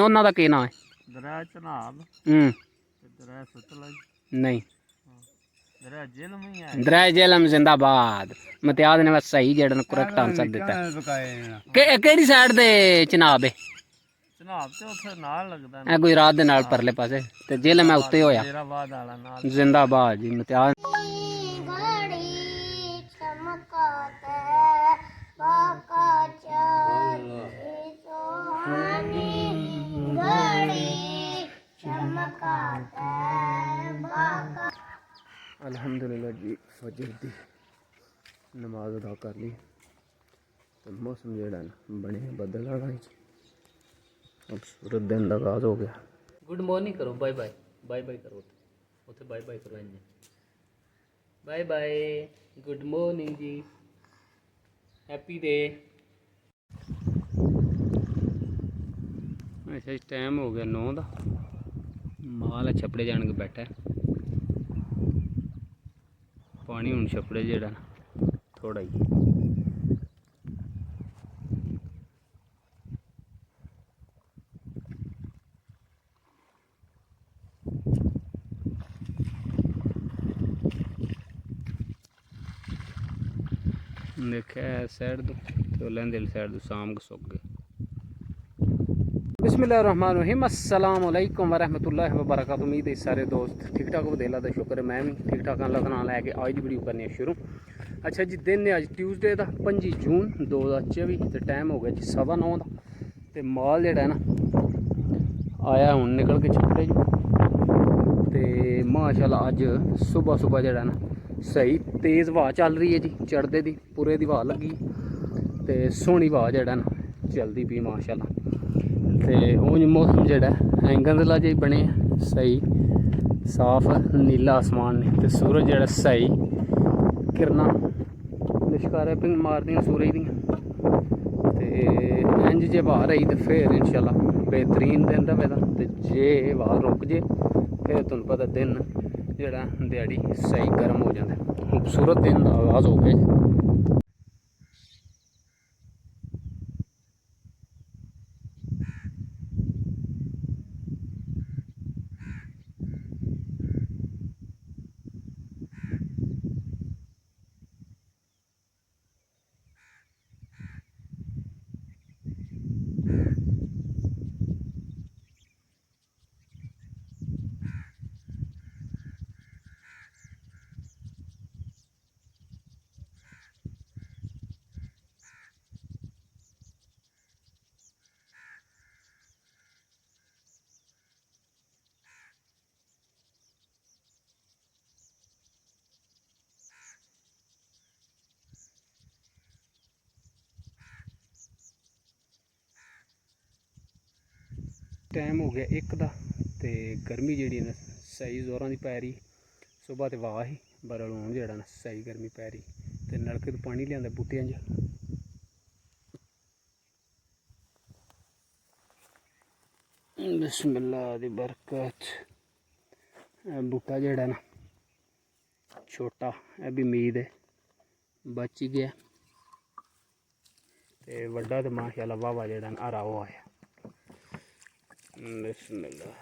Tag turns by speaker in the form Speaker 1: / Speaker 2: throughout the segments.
Speaker 1: ਉਹਨਾਂ ਦਾ ਕੀ ਨਾਂ ਹੈ?
Speaker 2: ਦਰਿਆ ਚਨਾਬ
Speaker 1: ਹੂੰ
Speaker 2: ਤੇ ਦਰਿਆ ਸਤਲੁਜ।
Speaker 1: ਨਹੀਂ,
Speaker 2: ਦਰਿਆ ਜੇਲਮ ਹੀ ਹੈ।
Speaker 1: ਦਰਿਆ ਜੇਲਮ ਜ਼ਿੰਦਾਬਾਦ। ਮਤਿਆਦ ਨੇ ਬਸ ਸਹੀ ਜਿਹੜਾ ਕਰੈਕਟ ਆਨਸਰ ਦਿੱਤਾ। ਕਿਹੜੀ ਸਾਈਡ ਦੇ ਚਨਾਬ ਹੈ?
Speaker 2: ਚਨਾਬ ਤੇ ਉੱਥੇ ਨਾਲ ਲੱਗਦਾ
Speaker 1: ਇਹ ਗੁਜਰਾਤ ਦੇ ਨਾਲ ਪਰਲੇ ਪਾਸੇ ਤੇ ਜੇਲਮ ਹੈ ਉੱਤੇ ਹੋਇਆ।
Speaker 2: ਜੇਰਾਬਾਦ ਵਾਲਾ ਨਾਲ।
Speaker 1: ਜ਼ਿੰਦਾਬਾਦ ਜੀ ਮਤਿਆਦ। अल्हम्दुलिल्लाह जी फजर दी नमाज अदा कर ली तो मौसम जेड़ा ना बने बदल वाला ही खूबसूरत दिन का आगाज हो गया। गुड मॉर्निंग करो, बाय बाय बाय बाय करो, उसे बाय बाय करो, बाय बाय गुड मॉर्निंग जी, हैप्पी डे। अच्छा टाइम हो गया 9 का, माल छपड़े जान के बैठा है। पानी हूँ छपड़े जेड़ा थोड़ा ही देखा साइड तो लैंदे साइड तो शाम को सुक गए। बिस्मिल्लाहिर्रहमानिर्रहीम, अस्सलाम वालेकुम वरहमतुल्लाहि वबरकातुहू। उम्मीद है सारे दोस्त ठीक ठाक बदेला का शुक्र है, मैं भी ठीक ठाक अल्लाह का नाम लैके आज की वीडियो करनी शुरू। अच्छा जी, दिन है अज ट्यूसडे का 25 जून 2024 तो टाइम हो गया जी 9:15 का। तो माल जोड़ा है ना आया हूँ निकल के छपड़े जो, तो माशाल्लाह अज सुबह सुबह जोड़ा ना सही तेज़ हवा चल रही है जी, चढ़ते दी पूरे दी हवा लगी तो सोहनी हवा जोड़ा ना चलती पी माशाल्लाह। तो उंज मौसम जोड़ा गंदला जी बने सही साफ नीला आसमान ने, तो सूरज जोड़ा सही किरणा लिशकारे पिंग मार दी सूरज दी। तो इंज जे हवा रही तो फिर इंशाल्लाह बेहतरीन दिन रहेगा, तो जे हवा रुक जे फिर तुहानू पता दिन जोड़ा दिहाड़ी सही गर्म हो जाता है। खूबसूरत दिन का आगाज़ हो गया। टाइम हो गया 1 का, तो गर्मी जी ना सही जोरां की पै रही। सुबह तो वाह ही बरल हूँ जोड़ा ना सही गर्मी पै रही, तो नलके तो पानी लिया बूटियां च। बिस्मिल्लाह दी बरकत। बूटा जोड़ा ना छोटा यह भी उम्मीद है बच ही गया, तो वड्डा तो माशाल्लाह वावा जोड़ा हरा हुआ है। बिस्मिल्लाह।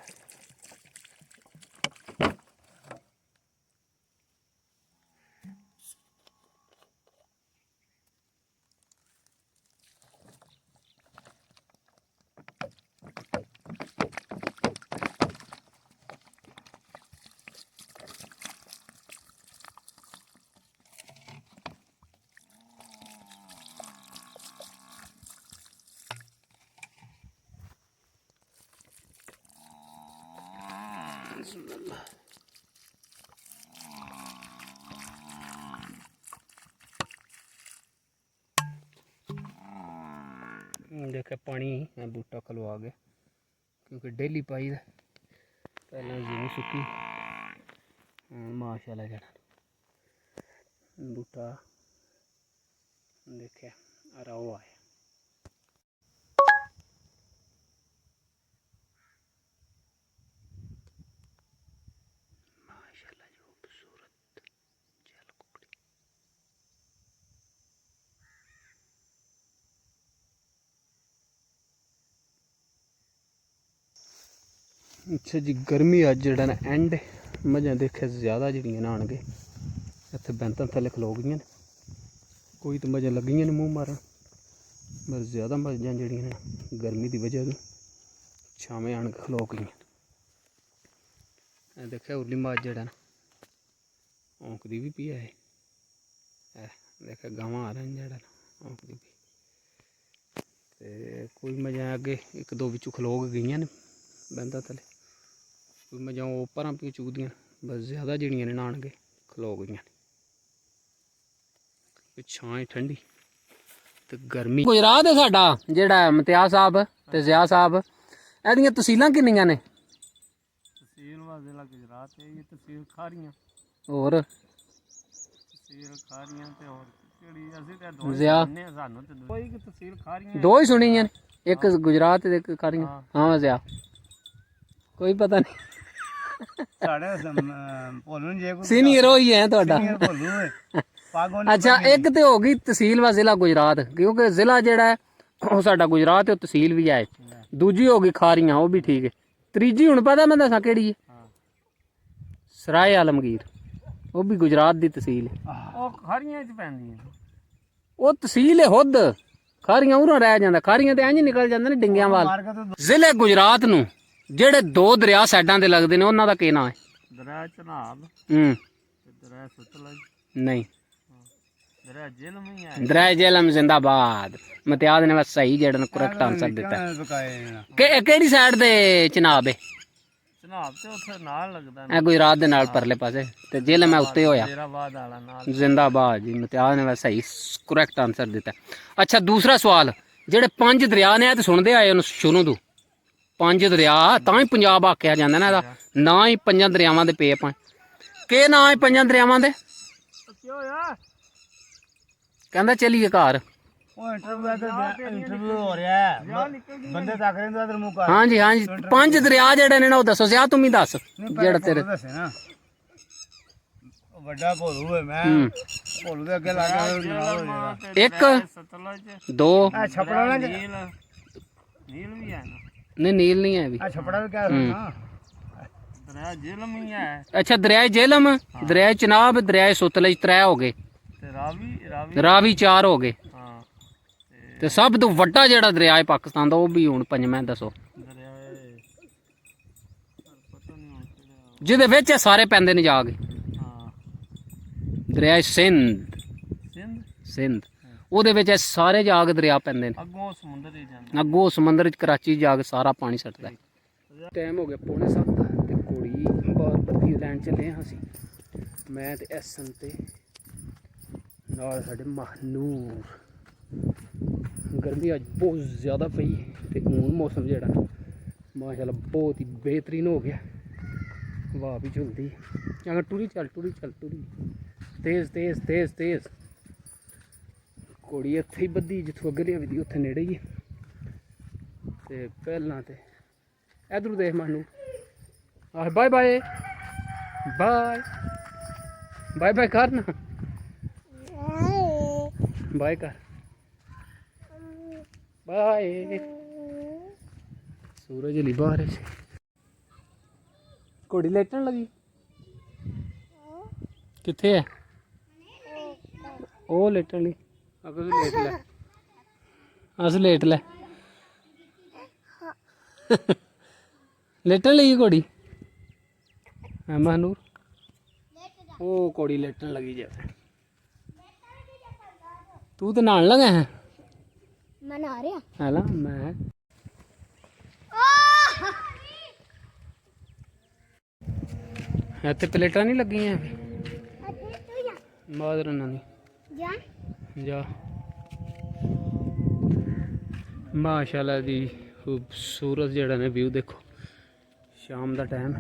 Speaker 1: देखे पानी बूटा खलवा गया क्योंकि डेली पाई दा पहले जमीन सुक्की माशाल्लाह जड़ा बूटा देखे हरा हुआ है। ਅੱਛਾ ਜੀ ਗਰਮੀ ਅੱਜ ਜਿਹੜਾ ਨਾ ਐਂਡ ਮੱਝਾਂ ਦੇਖਿਆ ਜ਼ਿਆਦਾ ਜਿਹੜੀਆਂ ਨਹਾਣਗੇ ਇੱਥੇ ਬੈਂਤਾਂ ਥੱਲੇ ਖਲੋ ਗਈਆਂ ਨੇ ਕੋਈ ਤਾਂ ਮੱਝਾਂ ਲੱਗੀਆਂ ਨੇ ਮੂੰਹ ਮਾਰਨ ਪਰ ਜ਼ਿਆਦਾ ਮੱਝਾਂ ਜਿਹੜੀਆਂ ਨੇ ਗਰਮੀ ਦੀ ਵਜ੍ਹਾ ਤੋਂ ਛਾਵੇਂ ਆਣ ਕੇ ਖਲੋ ਗਈਆਂ ਇਹ ਦੇਖਿਆ ਉਰਲੀ ਮੱਝ ਜਿਹੜਾ ਨਾ ਔਂਕਦੀ ਵੀ ਪਈ ਹੈ ਇਹ ਦੇਖਿਆ ਗਾਵਾਂ ਆ ਰਹੀਆਂ ਜਿਹੜਾ ਨਾ ਔਂਕਦੀ ਪਈ ਤੇ ਕੋਈ ਮੱਝਾਂ ਅੱਗੇ ਇੱਕ ਦੋ ਵਿੱਚੋਂ ਖਲੋ ਕੇ ਗਈਆਂ ਨੇ ਬੈਂਤਾਂ ਥੱਲੇ ਕੋਈ ਮੱਝਾਂ ਉਹ ਪਰਾਂ ਪੀ ਚੁਗਦੀਆਂ ਬਸ ਜ਼ਿਆਦਾ ਜਿਹੜੀਆਂ ਨੇ ਨਹਾਣਗੇ ਖਲੋ ਗਈਆਂ ਨੇ ਛਾਂ ਠੰਡੀ ਤੇ ਗਰਮੀ ਗੁਜਰਾਤ ਹੈ ਸਾਡਾ ਜਿਹੜਾ ਇਮਤਿਆਜ਼ ਸਾਹਿਬ ਤੇ ਜ਼ਿਆ ਸਾਹਿਬ ਇਹਦੀਆਂ ਤਹਿਸੀਲਾਂ ਕਿੰਨੀਆਂ ਨੇ
Speaker 2: ਤਹਿਸੀਲ ਵਾ ਜ਼ਿਲ੍ਹਾ ਗੁਜਰਾਤ ਹੈ ਇਹ ਤਹਿਸੀਲ ਖਾਰੀਆਂ
Speaker 1: ਹੋਰ
Speaker 2: ਤਹਿਸੀਲ ਖਾਰੀਆਂ ਤੇ ਹੋਰ ਕਿਹੜੀ ਅਸੀਂ ਤੇ ਦੋ
Speaker 1: ਜ਼ਿਆ
Speaker 2: ਨੇ ਸਾਨੂੰ ਤੇ ਕੋਈ ਕਿ ਤਹਿਸੀਲ ਖਾਰੀਆਂ
Speaker 1: ਦੋ ਹੀ ਸੁਣੀਆਂ ਨੇ ਇੱਕ ਗੁਜਰਾਤ ਤੇ ਇੱਕ ਖਾਰੀਆਂ
Speaker 2: ਹਾਂ।
Speaker 1: ਹਾਂ ਜ਼ਿਆ ਕੋਈ ਪਤਾ ਨਹੀਂ
Speaker 3: ਸਾਡੇ ਭੋਲੂ ਜੇ ਕੋਈ
Speaker 1: ਸੀਨੀਅਰ ਹੋਈ ਹੈ ਤੁਹਾਡਾ
Speaker 3: ਭੋਲੂ ਹੈ ਪਾਗੋਂ
Speaker 1: ਅੱਛਾ ਇੱਕ ਤੇ ਹੋ ਗਈ ਤਹਿਸੀਲ ਵਾ ਜ਼ਿਲ੍ਹਾ ਗੁਜਰਾਤ ਕਿਉਂਕਿ ਜ਼ਿਲ੍ਹਾ ਜਿਹੜਾ ਹੈ ਉਹ ਸਾਡਾ ਗੁਜਰਾਤ ਹੈ ਉਹ ਤਹਿਸੀਲ ਵੀ ਹੈ ਦੂਜੀ ਹੋ ਗਈ ਖਾਰੀਆਂ ਉਹ ਵੀ ਠੀਕ ਹੈ ਤੀਜੀ ਹੁਣ ਪਤਾ ਮੈਂ ਦੱਸਾਂ ਕਿਹੜੀ ਹੈ
Speaker 2: ਹਾਂ
Speaker 1: ਸਰਾਏ ਆਲਮਗੀਰ ਉਹ ਵੀ ਗੁਜਰਾਤ ਦੀ ਤਹਿਸੀਲ ਹੈ
Speaker 2: ਉਹ ਖਾਰੀਆਂ ਚ ਪੈਂਦੀਆਂ
Speaker 1: ਉਹ ਤਹਿਸੀਲ ਹੈ ਹੁਦ ਖਾਰੀਆਂ ਉਰਾਂ ਰਹਿ ਜਾਂਦਾ ਖਾਰੀਆਂ ਤੇ ਇੰਜ ਨਿਕਲ ਜਾਂਦੇ ਨੇ ਡਿੰਗਿਆਂ ਵੱਲ
Speaker 3: ਮਾਰ ਕੇ ਤੇ
Speaker 1: ਜ਼ਿਲ੍ਹੇ ਗੁਜਰਾਤ ਨੂੰ ਜਿਹੜੇ ਦੋ ਦਰਿਆ ਸਾਈਡਾਂ ਤੇ ਲੱਗਦੇ ਨੇ ਉਹਨਾਂ ਦਾ ਕੀ ਨਾਂ ਹੈ
Speaker 2: ਦਰਿਆ ਚਨਾਬ
Speaker 1: ਹੂੰ
Speaker 2: ਤੇ ਦਰਿਆ ਸਤਲੁਜ
Speaker 1: ਨਹੀਂ
Speaker 2: ਦਰਿਆ ਜੇਲਮ ਹੀ ਹੈ
Speaker 1: ਦਰਿਆ ਜੇਲਮ ਜ਼ਿੰਦਾਬਾਦ ਮਤਿਆਦ ਨੇ ਬਸ ਸਹੀ ਜਿਹੜਾ ਨੂੰ ਕਰੈਕਟ ਆਨਸਰ ਦਿੱਤਾ
Speaker 3: ਬਕਾਏ
Speaker 1: ਕਿਹੜੀ ਸਾਈਡ ਦੇ ਚਨਾਬ ਹੈ
Speaker 2: ਚਨਾਬ ਤੇ ਉੱਥੇ ਨਾਲ ਲੱਗਦਾ
Speaker 1: ਇਹ ਗੁਜਰਾਤ ਦੇ ਨਾਲ ਪਰਲੇ ਪਾਸੇ ਤੇ ਜੇਲਮ ਹੈ ਉੱਤੇ ਹੋਇਆ
Speaker 2: ਜੇਰਾਬਾਦ ਵਾਲਾ ਨਾਲ
Speaker 1: ਜ਼ਿੰਦਾਬਾਦ ਜੀ ਮਤਿਆਦ ਨੇ ਬਸ ਸਹੀ ਕਰੈਕਟ ਆਨਸਰ ਦਿੱਤਾ ਅੱਛਾ ਦੂਸਰਾ ਸਵਾਲ ਜਿਹੜੇ ਪੰਜ ਦਰਿਆ ਨੇ ਇਹ ਤੇ ਸੁਣਦੇ ਆਏ ਉਹਨੂੰ ਸ਼ੁਰੂ ਤੋਂ ਪੰਜ ਦਰਿਆ ਤਾਂ ਹੀ ਪੰਜਾਬ ਆਖਿਆ ਜਾਂਦਾ ਨਾ ਇਹਦਾ ਨਾ ਹੀ ਪੰਜਾਂ ਦਰਿਆਵਾਂ ਦੇ ਪੇਪ ਆ ਕੀ ਨਾਂ ਹੈ ਪੰਜਾਂ ਦਰਿਆਵਾਂ ਦੇ
Speaker 2: ਕੀ ਹੋਇਆ
Speaker 1: ਕਹਿੰਦਾ ਚਲੀਏ ਘਰ
Speaker 3: ਉਹ ਇੰਟਰਵਿਊ ਹੋ ਰਿਹਾ ਹੈ ਬੰਦੇ ਤੱਕ ਰਹੇ ਨੇ ਇਧਰ ਮੂੰਹ ਕਰ
Speaker 1: ਹਾਂਜੀ ਹਾਂਜੀ ਪੰਜ ਦਰਿਆ ਜਿਹੜੇ ਨੇ ਨਾ ਉਹ ਦੱਸੋ ਸਿਆ ਤੂੰ ਵੀ ਦੱਸ ਜਿਹੜਾ ਤੇਰੇ
Speaker 3: ਦੱਸੇ ਨਾ ਉਹ ਵੱਡਾ ਭੋਲੂ ਹੈ ਮੈਂ ਭੋਲੂ ਦੇ ਅੱਗੇ ਲਾ ਕੇ
Speaker 1: ਇੱਕ
Speaker 2: ਸਤਲੁਜ
Speaker 1: ਦੋ
Speaker 3: ਆ ਛਪੜਾ ਨਾ
Speaker 2: ਨੀਲ ਨੀਲ ਵੀ ਹੈ ਨਾ
Speaker 1: ਨਹੀਂ ਨੀਲ ਨਹੀਂ ਹੈ ਵੀ
Speaker 3: ਆ ਛਪੜਾ ਵੀ ਕਹਿ ਰਿਹਾ
Speaker 2: ਦਰਿਆ ਜੇਲਮ ਹੀ ਹੈ
Speaker 1: ਅੱਛਾ ਦਰਿਆ ਜੇਲਮ ਦਰਿਆ ਚਨਾਬ ਦਰਿਆ ਸਤਲੁਜ ਤਰੇ ਹੋ ਗਏ
Speaker 2: ਤੇ ਰਾਵੀ
Speaker 1: ਰਾਵੀ ਚਾਰ ਹੋ ਗਏ
Speaker 2: ਹਾਂ
Speaker 1: ਤੇ ਸਭ ਤੋਂ ਵੱਡਾ ਜਿਹੜਾ ਦਰਿਆ ਹੈ ਪਾਕਿਸਤਾਨ ਦਾ ਉਹ ਵੀ ਹੁਣ ਪੰਜਵਾਂ ਦੱਸੋ
Speaker 2: ਦਰਿਆ ਪਤਾ ਨਹੀਂ ਹੁਣ ਕਿਹੜਾ
Speaker 1: ਜਿਹਦੇ ਵਿੱਚ ਇਹ ਸਾਰੇ ਪੈਂਦੇ ਨੇ ਜਾ ਕੇ
Speaker 2: ਹਾਂ
Speaker 1: ਦਰਿਆ ਸਿੰਧ
Speaker 2: ਸਿੰਧ
Speaker 1: ਸਿੰਧ ਉਹਦੇ ਵਿੱਚ ਇਹ ਸਾਰੇ ਜਾ ਕੇ ਦਰਿਆ ਪੈਂਦੇ ਨੇ
Speaker 2: ਅੱਗੋਂ ਸਮੁੰਦਰ ਹੀ ਜਾਂਦਾ
Speaker 1: ਅੱਗੋਂ ਸਮੁੰਦਰ ਚ ਕਰਾਚੀ ਜਾ ਕੇ ਸਾਰਾ ਪਾਣੀ ਸੱਟਦਾ ਟਾਈਮ ਹੋ ਗਿਆ 6:45 ਤੇ ਕੁੜੀ ਬਾਹਰ ਬੱਤੀ ਲੈਣ ਚੱਲੇ ਹਾਂ ਅਸੀਂ ਮੈਂ ਤੇ ਐਸਨ ਤੇ ਨਾਲ ਸਾਡੇ ਮਹਨੂਰ ਗਰਮੀ ਅੱਜ ਬਹੁਤ ਜ਼ਿਆਦਾ ਪਈ ਤੇ ਹੁਣ ਮੌਸਮ ਜਿਹੜਾ ਮਾਸ਼ਾਅੱਲਾ ਬਹੁਤ ਹੀ ਬਿਹਤਰੀਨ ਹੋ ਗਿਆ ਵਾਹ ਵੀ ਝੁਲਦੀ ਅਗਰ ਟੂਰੀ ਚੱਲ ਤੇਜ਼ ਤੇਜ਼ ਤੇਜ਼ ਤੇਜ਼ ਕੁੜੀ ਇੱਥੇ ਹੀ ਬੱਧੀ ਜਿੱਥੋਂ ਅੱਗੇ ਲਿਆਵੀ ਦੀ ਉੱਥੇ ਨੇੜੇ ਹੀ ਤੇ ਪਹਿਲਾਂ ਤੇ ਇਧਰ ਦੇਖ ਮਹਨੂਰ ਆਹ bye bye bye bye bye ਕਰ ਨਾ ਬਾਏ ਕਰ ਬਾਏ ਸੂਰਜ ਲਈ ਬਾਹਰ ਹੈ ਘੋੜੀ ਲੇਟਣ ਲੱਗੀ ਕਿੱਥੇ ਹੈ ਉਹ ਲੇਟਣ ਲਈ ਅਗਰ ਲੇਟ ਲੈ ਅਸ ਲੇਟ ਲੈ ਲੇਟਣ ਲਈ ਘੋੜੀ ਹੈ ਮਹਨੂਰ ਉਹ ਘੋੜੀ ਲੇਟਣ ਲੱਗੀ ਜਾਵੇ ਤੂੰ ਤਾਂ ਨਹਾਣ ਲਗਾ ਹੈ
Speaker 4: ਮੈਂ ਨਹਾ ਰਿਹਾ
Speaker 1: ਹੈਲਾ ਮੈਂ ਇੱਥੇ ਪਲੇਟਾਂ ਨਹੀਂ ਲੱਗੀਆਂ ਮਾਦਰ ਉਹਨਾਂ ਦੀ
Speaker 4: ਜਾ
Speaker 1: ਜਾ ਮਾਸ਼ਾਅੱਲਾ ਦੀ ਖੂਬਸੂਰਤ ਜਿਹੜਾ ਨੇ ਵਿਊ ਦੇਖੋ ਸ਼ਾਮ ਦਾ ਟਾਈਮ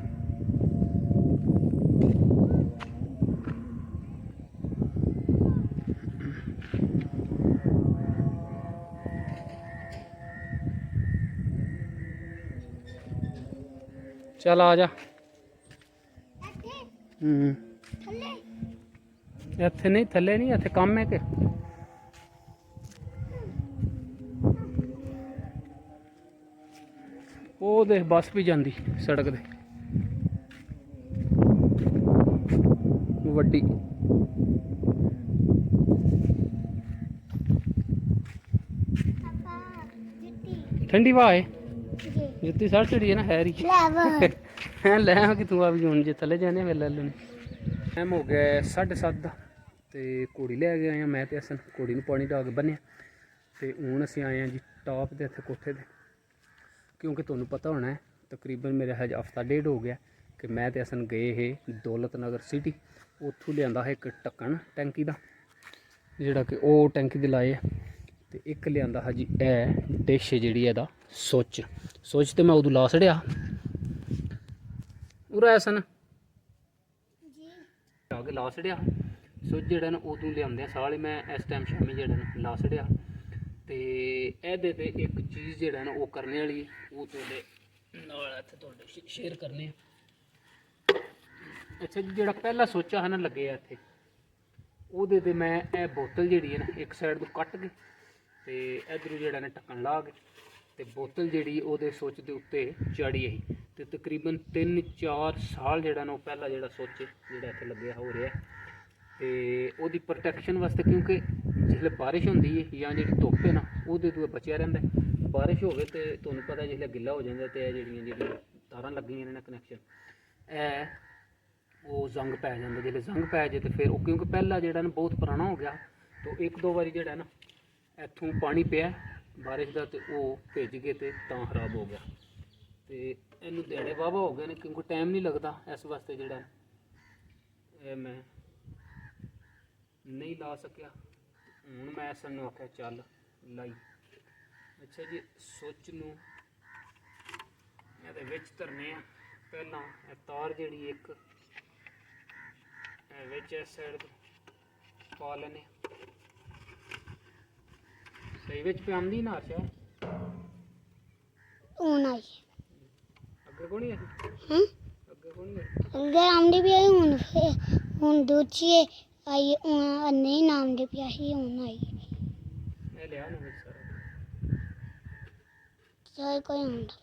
Speaker 1: चल आ जा इत्थे नहीं थले नहीं इत्थे कम है कि वो ਉਹ ਦੇਖ ਬੱਸ ਵੀ ਜਾਂਦੀ ਸੜਕ ਤੇ ਵੱਡੀ। ठंडी हवा है जुत्ती सड़ चढ़ी है ना हैरी हैं ले आ कि तू आ भी हूँ जे थले जाने फिर ले लेने। टाइम हो गया 7:30 का तो घोड़ी ले गए हैं मैं तो असन घोड़ी में पानी डा के बन्निया तो हूँ असी आए हैं जी टॉप के इतने कोठे से क्योंकि तुम्हें पता होना है तकरीबन मेरा हज हफ्ता डेढ़ हो गया कि मैं तो असन गए है दौलत नगर सिटी उतों लिया है एक ढक्कन टैंकी का जोड़ा कि वो टैंकी दे लाए तो एक लिया जी ए डिश जी सुच सुच तो मैं उदू ला छड़िया उरा सन आगे ला छड़िया सुच जोड़ा ना उदू लिया साल मैं इस टाइम शामी जोड़ा ना ला छड़िया तो ये एक चीज़ जोड़ा ना वो करने वाली वो शेयर करने। अच्छा जी जोड़ा पहला सोचा है ना लगे इतने वो मैं ये बोतल जी है ना एक साइड तो कट के तो इधरों जोड़ा ना ढक्कन ला के तो बोतल जी वो सुच के उत्ते चढ़ी आई तो तकरीबन 3-4 साल जोड़ा ना पहला जोड़ा सुच जोड़ा इतने लगे हो रहा तो वो प्रोटैक्शन वास्ते क्योंकि जिसले बारिश होंगी है या जी धुप्प है ना वो बचिया रहा बारिश हो गई तो तुम्हें पता जिसले गिला हो जाता तो जी तार लगी ने कनैक्शन वो जंग पै जाता जिसले जंग पै जाए तो फिर क्योंकि पहला जोड़ा ना बहुत पुराना हो गया तो 1-2 बारी जोड़ा ना इतों पानी पिया बारिश का तो वो भिज गए तो खराब हो गया तो इनू देड़े वाहवा हो गए ने क्योंकि टाइम नहीं लगता इस वास्ते जोड़ा मैं नहीं ला सकिया हूँ मैं इसन आख्या चल लाई। अच्छा जी सुच नूं धरने पहला तार जी एक इस साइड पा लेने सही विच पे आंदी ना आशा अगे कोनी अगे कोनी
Speaker 4: अगे आमदी भी आई हूँ दूसरी आई नहीं नाम दे पिया ही हूँ आई
Speaker 1: मैं लिया ना विच सारा
Speaker 4: सारे कोई ਹੁੰਦਾ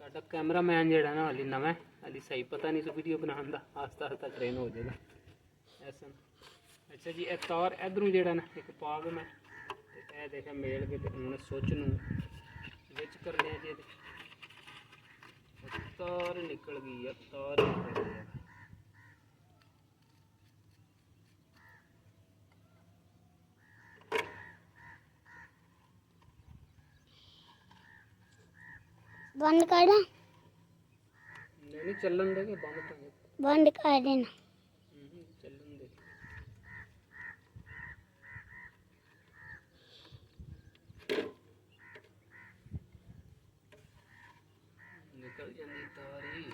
Speaker 1: साडा कैमरामैन जेड़ा ना हाली नवा हाली सही पता नहीं सो वीडियो बनाने का आस्ता आस्ता ट्रेन हो जाएगा ऐसा। अच्छा जी तार इधरों जेड़ा ना एक पा के मैं ए देखा मेल के हूँ सुच नूं विच करने जी तार निकल गई है तार निकल गई है
Speaker 4: बंद कर दें
Speaker 1: नहीं चलन देंगे
Speaker 4: बंद कर देना
Speaker 1: चलन दे निकल जाती तारी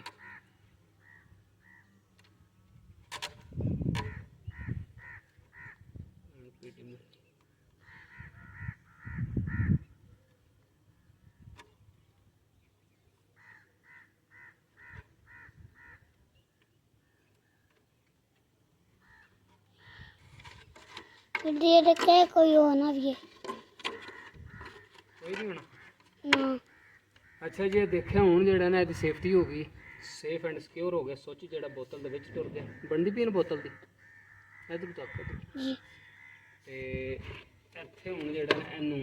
Speaker 4: दे रखे कोई होना भी है
Speaker 1: कोई नहीं होना
Speaker 4: ना।
Speaker 1: अच्छा जी देखिए हूँ जोड़ा ना यदि सेफ्टी हो गई सेफ एंड सिक्योर हो गया सुच जो बोतल के तुर गया बनती पी बोतल की इधर तक
Speaker 4: जी
Speaker 1: तो इतने हूँ जोड़ा ना इनू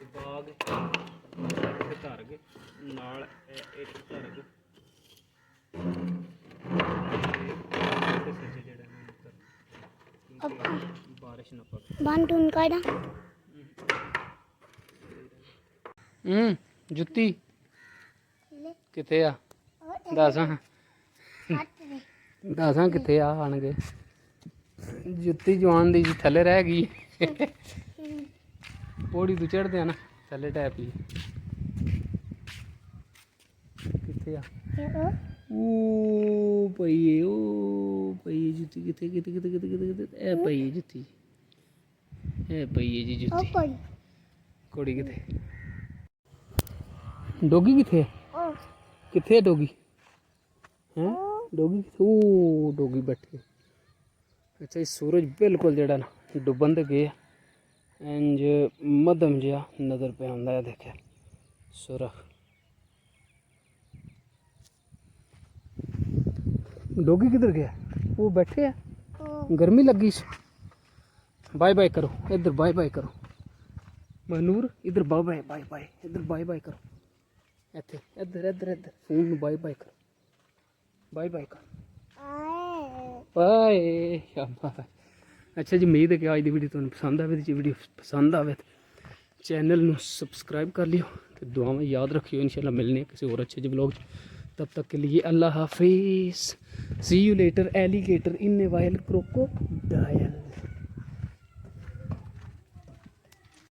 Speaker 1: दबा के धर के नाल एक धर के बारिश ना पड़े
Speaker 4: बंद उनका ना
Speaker 1: जुत्ती किथे आ दस दस किथे आ आने जुत्ती जवान दी थले रह गई पौड़ी तू चढ़ते ना थले टैप ही किथे आ ओ पई जुत्ती किथे किथे किथे किथे किथे किथे ए पई जुत्ती ए पई जी जुत्ती कुड़ी किथे डोगी किथे किथे डोगी हैं डोगी किथे ओ डोगी बैठे ਅੱਛਾ, ਇਹ ਸੂਰਜ ਬਿਲਕੁਲ ਜਿਹੜਾ ਨਾ ਡੁੱਬਣ ਤੇ ਗਿਆ ਇੰਜ ਮੱਧਮ ਜਿਹਾ ਨਜ਼ਰ ਪਿਆ ਹੁੰਦਾ ਹੈ। ਦੇਖਿਆ ਸੁਰਖ डोगी किधर गया? वो बैठे हैं, गर्मी लगी से। बाय बाय करो, इधर बाय बाय करो। मनूर इधर बाय बाय बाय बाय, इधर बाय बाय करो। इधर इधर इधर इधर फोन बाय बाय करो, बाय बाय करो, बाय शाबाश। अच्छा जी, उम्मीद है कि आज की वीडियो तुहानू पसंद आवे। जे वीडियो पसंद आवे चैनल नू सबसक्राइब कर लियो तो दुआ में याद रखियो। इंशाल्लाह मिलने किसी और अच्छे जे ब्लॉग। तब तक के लिए अल्लाह हाफिज़। See you later alligator in a while crocodile.